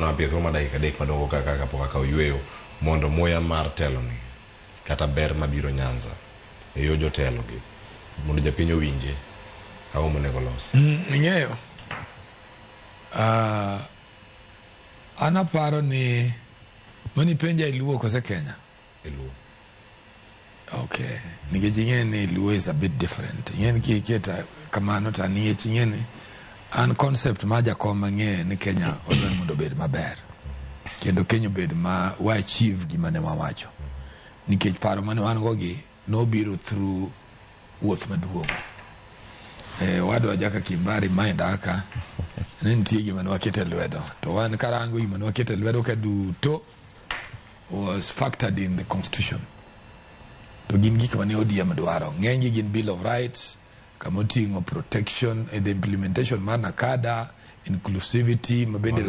na pietro ma dai kadek madongo kaka kapoka ka oyweyo mondo moya mar telo ni kata ber mabiro Nyanza e yo jotelo gi mondo japinyo winje how monego los ng'eyo ana paro ni mani penja iluo kose Kenya iluo okay nikech ing'e ni Luo is a bit different ing'e ki keta kamano ta ni ing'e ni an concept ma jakom ng'e ni Kenya odwan mondo bed maber kendo Kenya bed ma wa achieve gima ne wawacho nikech paro mane wan go gi no biro through wuoth maduong' wadwa jaka Kimbari mind aka ne nitie gima ne wakete lwedo to wan karango gima ne wakete lwedo ka duto was factored in the constitution to gin gik mane ODM dwaro ng'eny gin bill of rights kamotingo protection and the implementation man akada inclusivity mabende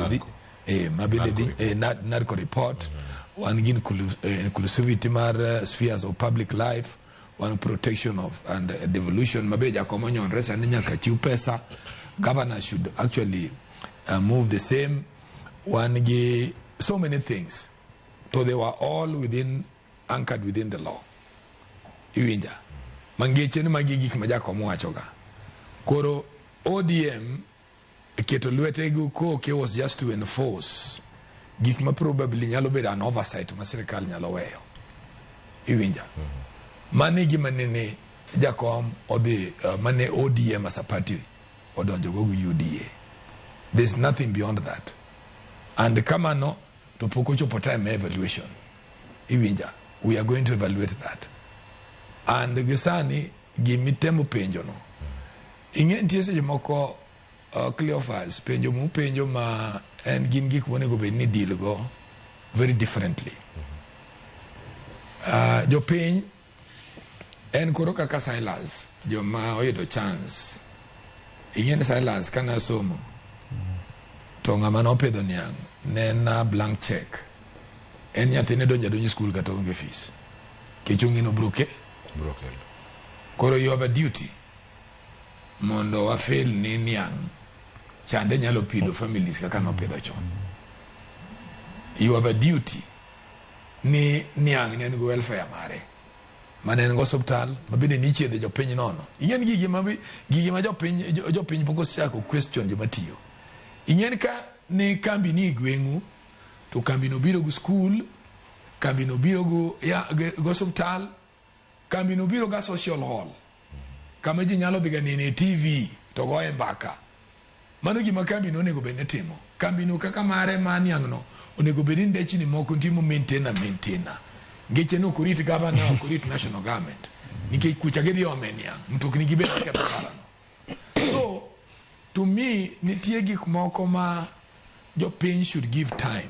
narco report one gin inclusivity mar spheres of public life one protection of and devolution mabeja komonyo resa ni nyaka chiu pesa governor should actually move the same one gi so many things so they were all anchored within the law iwinja mangeche ni magigi kimaja komowachoga koro ODM keto lwetego koke was just to enforce gik ma probably nyalo bedo an oversight ma sirkal nyalo weyo iwinja mane gima nene jakom odi mane ODM as a party odonjo go UDA there's nothing beyond that and kama no to pokocho time evaluation iwinja we are going to evaluate that and gisani gimitemo penjo no ing'e nitie seche moko Cleophas penjo mu penjo ma en gin gik monego bed ni deal go very differently jo piny en koro kaka Silas joma oyudo chance ing'e ni Silas kana somo to ng'ama nopidho niang' ne na blank check en nyathine donjo school kata onge fees kechungi no broke koro you have a duty mondo wa fail ni niang' chande nyalo pidho families kaka no pidho chon you have a duty ni niang' ne go welfare mare mane ngo hospital mabende ni chiedhe jopiny nono ing'en gigi ma jopiny poko siako question joma tiyo ing'en ka ne kambi ni gweng'u to kambi no biro go school kambi no biro go hospital kambi no biro ga social hall kama ji nyalo dhiga nene TV to goye mbaka mano gima kambi no onego bed ne timo kambi no kaka mare maniang' no onego bed ni ndechni moko timo maintainer ngeche no kurit governor kurit national government nikech kucha gidhi omenia mtokni gibe ka barabara no so to me nitie gik moko ma jo piny should give time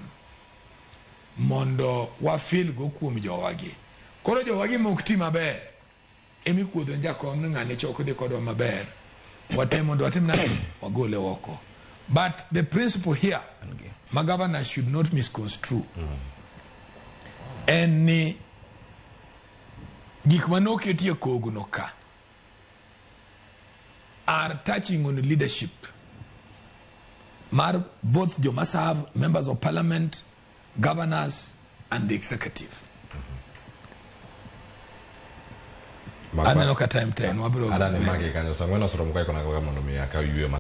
mondo wa feel go kuom jowagi koro jowagi mok ti maber emi kuodho jakom ni ng'ane choko de kodwa maber watemo ndo watim na wagole oko but the principle here my governor should not misconstrue en ni gik manoketie kogno ka are touching on leadership mar both joma serve members of parliament governors and the executive aneno ka time 10 wabiro adane magi kanyo sangweno soro mkai kona kama ndo miaka yue